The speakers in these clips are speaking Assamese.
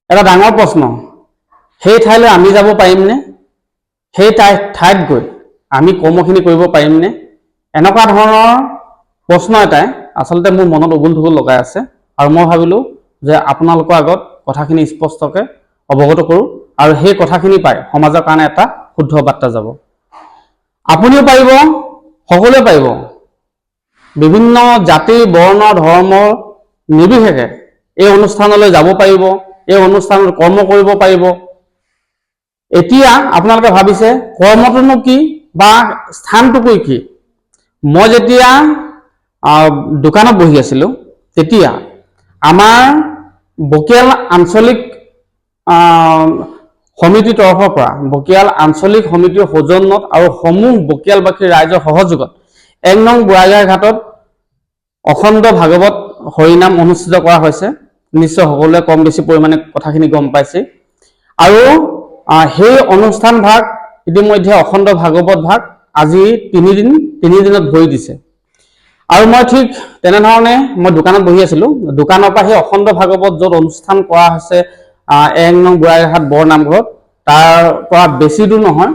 এটা ডাঙৰ প্ৰশ্ন, সেই ঠাইলৈ আমি যাব পাৰিমনে? সেই ঠাইত গৈ আমি কৰ্মখিনি কৰিব পাৰিমনে? এনেকুৱা ধৰণৰ প্ৰশ্ন এটাই আচলতে মোৰ মনত উগুল থুগুল লগাই আছে। আৰু মই ভাবিলোঁ যে আপোনালোকৰ আগত কথাখিনি স্পষ্টকৈ অৱগত কৰোঁ, আৰু সেই কথাখিনি পাই সমাজৰ কাৰণে এটা শুদ্ধ বাৰ্তা যাব। আপুনিও পাৰিব, সকলোৱে পাৰিব। বিভিন্ন জাতি, বৰ্ণ, ধৰ্ম নিৰ্বিশেষে এই অনুষ্ঠানলৈ যাব পাৰিব, এই অনুষ্ঠানত কৰ্ম কৰিব পাৰিব। এতিয়া আপোনালোকে ভাবিছে কৰ্মটোনো কি বা স্থানটুকু কি? মই যেতিয়া দোকানত বহি আছিলোঁ, তেতিয়া আমাৰ বকিয়াল আঞ্চলিক সমিতিৰ তৰফৰ পৰা, বকিয়াল আঞ্চলিক সমিতিৰ সৌজন্যত আৰু সমূহ বকিয়ালবাসী ৰাইজৰ সহযোগত ১ নং বুঢ়াগোহাঁই ঘাটত অখণ্ড ভাগৱত হৰিনাম অনুষ্ঠিত কৰা হৈছে। নিশ্চয় সকলোৱে কম বেছি পৰিমাণে কথাখিনি গম পাইছে। আৰু সেই অনুষ্ঠান ভাগ ইতিমধ্যে অখণ্ড ভাগৱত ভাগ আজি 3 দিনত ভৰি দিছে। আৰু মই ঠিক তেনেধৰণে মই দোকানত বহি আছিলোঁ, দোকানৰ পৰা সেই অখণ্ড ভাগৱত য'ত অনুষ্ঠান কৰা হৈছে ১ নং বুঢ়াগোহাঁই বৰ নামঘৰত, তাৰ পৰা বেছি দূৰ নহয়,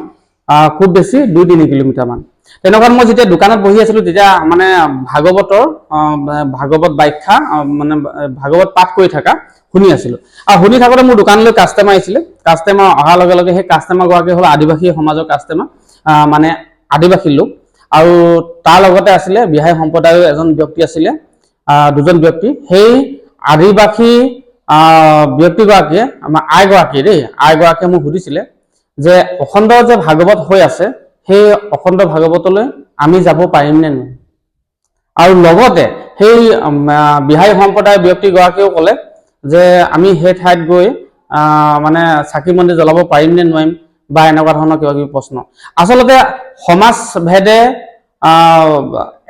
খুব বেছি 2-3 কিলোমিটাৰমান। তেনেকুৱাত মই যেতিয়া দোকানত বহি আছিলোঁ, তেতিয়া মানে ভাগৱত ব্যাখ্যা মানে ভাগৱত পাঠ কৰি থকা শুনি আছিলোঁ। আৰু শুনি থাকোঁতে মোৰ দোকানলৈ কাষ্টমাৰ আহিছিলে। কাষ্টমাৰ অহাৰ লগে লগে সেই কাষ্টমাৰগৰাকী হ'ল আদিবাসী সমাজৰ কাষ্টমাৰ, মানে আদিবাসী লোক। আৰু তাৰ লগতে আছিলে বিহাৰী সম্প্ৰদায়ৰ এজন ব্যক্তি আছিলে, 2জন ব্যক্তি। সেই আদিবাসী ব্যক্তিগৰাকীয়ে আমাৰ আইগৰাকীয়ে মোক সুধিছিলে যে অখণ্ড যে ভাগৱত হৈ আছে, সেই অখণ্ড ভাগৱতলৈ আমি যাব পাৰিমনে নোৱাৰিম? আৰু লগতে সেই বিহাৰী সম্প্ৰদায়ৰ ব্যক্তিগৰাকীয়েও ক'লে যে আমি সেই ঠাইত গৈ মানে চাকি মন্দিৰ জ্বলাব পাৰিমনে নোৱাৰিম, বা এনেকুৱা ধৰণৰ কিবা কিবি প্ৰশ্ন। আচলতে সমাজভেদে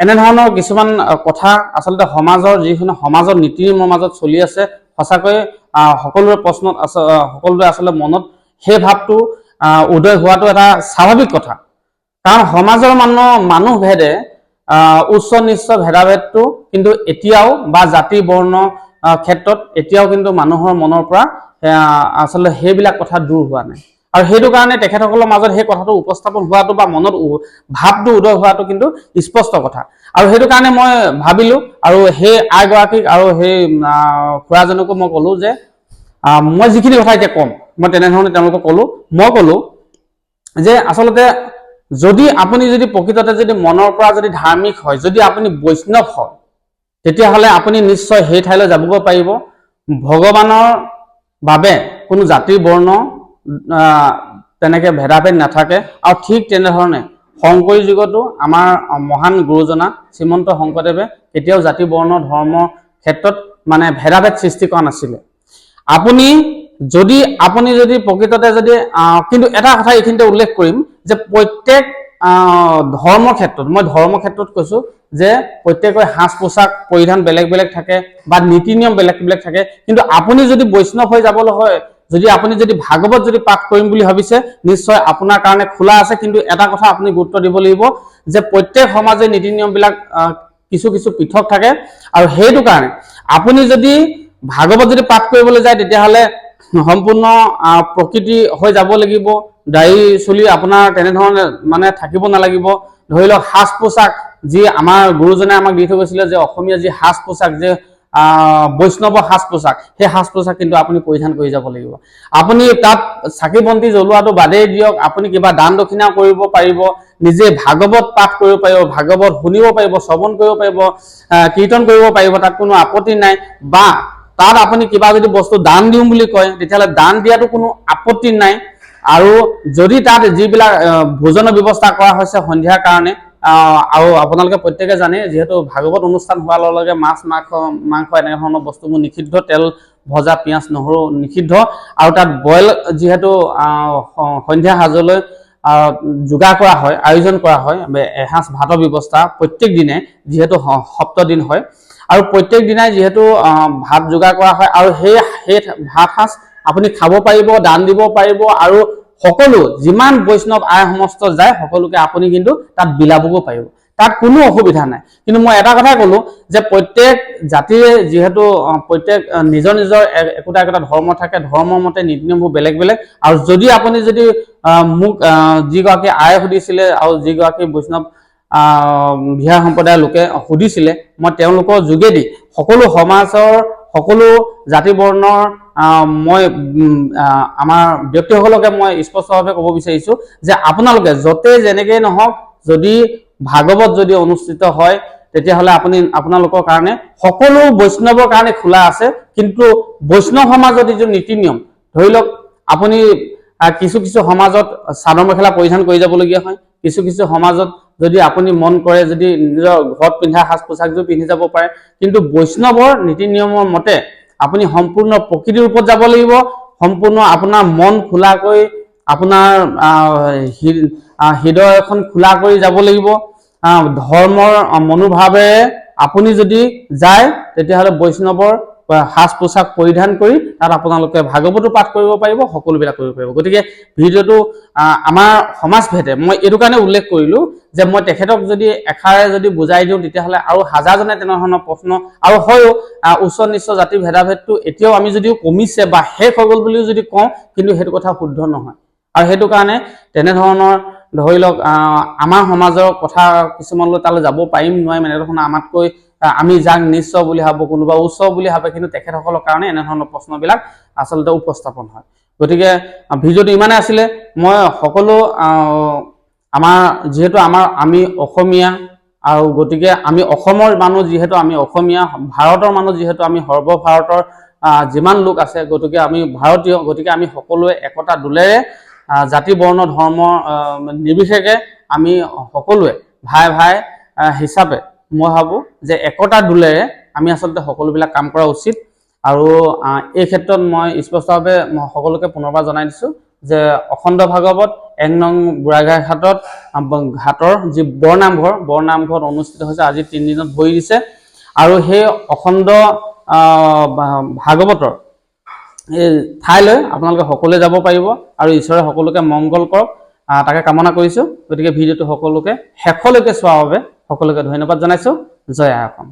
এনেধৰণৰ কিছুমান কথা আচলতে সমাজৰ নীতি নিয়মৰ মাজত চলি আছে। সঁচাকৈ সকলোৰে প্ৰশ্নত সকলোৰে আচলতে মনত সেই ভাৱটো উদয় হোৱাটো এটা স্বাভাৱিক কথা। কাৰণ সমাজৰ মানুহভেদে উচ্চ নিচ্চ ভেদাভেদটো কিন্তু এতিয়াও, বা জাতি বৰ্ণ ক্ষেত্ৰত এতিয়াও কিন্তু মানুহৰ মনৰ পৰা আচলতে সেইবিলাক কথা দূৰ হোৱা নাই। আৰু সেইটো কাৰণে তেখেতসকলৰ মাজত সেই কথাটো উপস্থাপন হোৱাটো বা মনত ভাৱটো উদয় হোৱাটো কিন্তু স্পষ্ট কথা। আৰু সেইটো কাৰণে মই ভাবিলোঁ, আৰু সেই আইগৰাকীক আৰু সেই খুৰাজনকো মই ক'লোঁ যে মই যিখিনি কথা এতিয়া ক'ম, মই তেনেধৰণে তেওঁলোকক ক'লোঁ। মই ক'লোঁ যে আচলতে যদি আপুনি প্ৰকৃততে মনৰ পৰা ধাৰ্মিক হয়, যদি আপুনি বৈষ্ণৱ হয়, তেতিয়াহ'লে আপুনি নিশ্চয় সেই ঠাইলৈ যাবগৈ পাৰিব। ভগৱানৰ বাবে কোনো জাতি বৰ্ণ তেনেকৈ ভেদাভেদ নাথাকে। আৰু ঠিক তেনেধৰণে শংকৰী যুগতো আমাৰ মহান গুৰুজনা শ্ৰীমন্ত শংকৰদেৱে কেতিয়াও জাতি বৰ্ণ ধৰ্মৰ ক্ষেত্ৰত মানে ভেদাভেদ সৃষ্টি কৰা নাছিলে। আপুনি যদি প্ৰকৃততে কিন্তু এটা কথা এইখিনিতে উল্লেখ কৰিম যে প্ৰত্যেক ধৰ্মৰ ক্ষেত্ৰত, মই ধৰ্মৰ ক্ষেত্ৰত কৈছোঁ যে প্ৰত্যেকৰে সাজ পোছাক পৰিধান বেলেগ বেলেগ থাকে, বা নীতি নিয়ম বেলেগ বেলেগ থাকে। কিন্তু আপুনি যদি বৈষ্ণৱ হৈ যাবলৈ হয়, আপুনি ভাগৱত পাঠ কৰিম বুলি ভাবিছে, নিশ্চয় আপোনাৰ কাৰণে খোলা আছে। কিন্তু এটা কথা আপুনি গুৰুত্ব দিব লাগিব যে প্ৰত্যেক সমাজে নীতি নিয়মবিলাক কিছু কিছু পৃথক থাকে। আৰু সেইটো কাৰণে আপুনি যদি ভাগৱত পাঠ কৰিবলৈ যায়, তেতিয়াহ'লে সম্পূৰ্ণ প্ৰকৃতি হৈ যাব লাগিব। দাড়ি চুলি আপোনাৰ তেনেধৰণে মানে থাকিব নালাগিব। ধৰি লওক সাজ পোছাক, যি আমাৰ গুৰুজনে আমাক দি থৈ গৈছিলে যে অসমীয়া যি সাজ পোছাক, যে বৈষ্ণৱ সাজ পোছাক, সেই সাজ পোছাক কিন্তু আপুনি পৰিধান কৰি যাব লাগিব। আপুনি তাত চাকি বন্তি জ্বলোৱাটো বাদেই দিয়ক, আপুনি কিবা দান দক্ষিণা কৰিব পাৰিব, নিজে ভাগৱত পাঠ কৰিব পাৰিব, ভাগৱত শুনিব পাৰিব, শ্ৰৱণ কৰিব পাৰিব, কীৰ্তন কৰিব পাৰিব, তাত কোনো আপত্তি নাই। বা তাত আপুনি কিবা বস্তু দান দিওঁ বুলি কয়, তেতিয়াহ'লে দান দিয়াটো কোনো আপত্তি নাই। আৰু যদি তাত যিবিলাক ভোজনৰ ব্যৱস্থা কৰা হৈছে সন্ধিয়াৰ কাৰণে, আৰু আপোনালোকে প্ৰত্যেকে জানে যিহেতু ভাগৱত অনুষ্ঠান হোৱাৰ লগে লগে মাছ মাংস এনেধৰণৰ বস্তুবোৰ নিষিদ্ধ, তেল ভজা পিঁয়াজ নহৰু নিষিদ্ধ। আৰু তাত বইল যিহেতু সন্ধিয়া সাজলৈ যোগাৰ কৰা হয়, আয়োজন কৰা হয়, এসাঁজ ভাতৰ ব্যৱস্থা প্ৰত্যেক দিনে, যিহেতু সপ্তদিন হয়। আৰু প্ৰত্যেক দিনাই যিহেতু ভাত যোগাৰ কৰা হয়, আৰু সেই ভাত সাঁজ আপুনি খাব পাৰিব, দান দিব পাৰিব। আৰু সকলো যিমান বৈষ্ণৱ আই সমস্ত যায়, সকলোকে আপুনি কিন্তু তাত বিলাবগৈ পাৰিব। তাত কোনো অসুবিধা নাই। কিন্তু মই এটা কথাই ক'লো যে প্ৰত্যেক জাতিৰে যিহেতু প্ৰত্যেক নিজৰ নিজৰ একোটা একোটা ধৰ্ম থাকে, ধৰ্মৰ মতে নীতি নিয়মবোৰ বেলেগ বেলেগ। আৰু যদি আপুনি যদি মোক যিগৰাকী আয়ে সুধিছিলে আৰু যিগৰাকী বৈষ্ণৱ বিহাৰ সম্প্ৰদায়ৰ লোকে সুধিছিলে, মই তেওঁলোকৰ যোগেদি সকলো সমাজৰ সকলো জাতি বৰ্ণৰ মই আমাৰ ব্যক্তিসকলকে মই স্পষ্টভাৱে ক'ব বিচাৰিছো যে আপোনালোকে য'তে যেনেকৈ নহওক, যদি ভাগৱত যদি অনুষ্ঠিত হয় তেতিয়াহ'লে আপোনালোকৰ কাৰণে সকলো বৈষ্ণৱৰ কাৰণে খোলা আছে। কিন্তু বৈষ্ণৱ সমাজত যিটো নীতি নিয়ম, ধৰি লওক আপুনি কিছু কিছু সমাজত চাদৰ মেখেলা পৰিধান কৰি যাবলগীয়া হয়, কিছু কিছু সমাজত যদি আপুনি মন কৰে যদি নিজৰ ঘৰত পিন্ধা সাজ পোছাকযোৰ পিন্ধি যাব পাৰে। কিন্তু বৈষ্ণৱৰ নীতি নিয়মৰ মতে আপুনি সম্পূৰ্ণ প্ৰকৃতিৰ ওপৰত যাব লাগিব, সম্পূৰ্ণ আপোনাৰ মন খোলাকৈ, আপোনাৰ হৃদয় এখন খোলা কৰি যাব লাগিব। ধৰ্মৰ মনোভাৱেৰে আপুনি যদি যায় তেতিয়াহ'লে বৈষ্ণৱৰ সাজ পোছাক পৰিধান কৰি তাত আপোনালোকে ভাগৱতো পাঠ কৰিব পাৰিব, সকলোবিলাক কৰিব পাৰিব। গতিকে ভিডিঅ'টো আমাৰ সমাজভেদে মই এইটো কাৰণে উল্লেখ কৰিলোঁ যে মই তেখেতক যদি এষাৰে যদি বুজাই দিওঁ তেতিয়াহ'লে আৰু হাজাৰজনে তেনেধৰণৰ প্ৰশ্ন, আৰু হয়ো উচ্চ নিচ্চ জাতিৰ ভেদাভেদটো এতিয়াও আমি যদিও কমিছে বা শেষ হৈ গ'ল বুলিও যদি কওঁ, কিন্তু সেইটো কথা শুদ্ধ নহয়। আৰু সেইটো কাৰণে তেনেধৰণৰ ধৰি লওক আমাৰ সমাজৰ কথা কিছুমানলৈ তালৈ যাব পাৰিম নোৱাৰিম এনেধৰণৰ আমাতকৈ আমি যাক নিচ্চ বুলি ভাবোঁ, কোনোবা উচ্চ বুলি ভাবে, কিন্তু তেখেতসকলৰ কাৰণে এনেধৰণৰ প্ৰশ্নবিলাক আচলতে উপস্থাপন হয়। গতিকে ভিডিঅ'টো ইমানে আছিলে। মই সকলো যিহেতু আমি অসমীয়া, আৰু গতিকে আমি অসমৰ মানুহ, যিহেতু আমি অসমীয়া, ভাৰতৰ মানুহ যিহেতু আমি সৰ্বভাৰতৰ যিমান লোক আছে, গতিকে আমি ভাৰতীয়, গতিকে আমি সকলোৱে একতা দোলেৰে জাতি বৰ্ণ ধৰ্ম নিৰ্বিশেষে আমি সকলোৱে ভাই ভাই হিচাপে মই ভাবোঁ যে একতা দোলেৰে আমি আচলতে সকলোবিলাক কাম কৰা উচিত। আৰু এই ক্ষেত্ৰত মই স্পষ্টভাৱে সকলোকে পুনৰবাৰ জনাই দিছোঁ যে অখণ্ড ভাগৱত ১ নং বুঢ়াগোঁহাই ঘাটৰ যি বৰনামঘৰত অনুষ্ঠিত হৈছে। আজি ৩ দিনত ভৰি দিছে। আৰু সেই অখণ্ড ভাগৱতৰ এই ঠাইলৈ আপোনালোকে সকলোৱে যাব পাৰিব, আৰু ঈশ্বৰে সকলোকে মংগল কৰক তাকে কামনা কৰিছোঁ। গতিকে ভিডিঅ'টো সকলোকে শেষলৈকে চোৱাৰ বাবে সকলোকে ধন্যবাদ জনাইছোঁ। জয় আই অসম।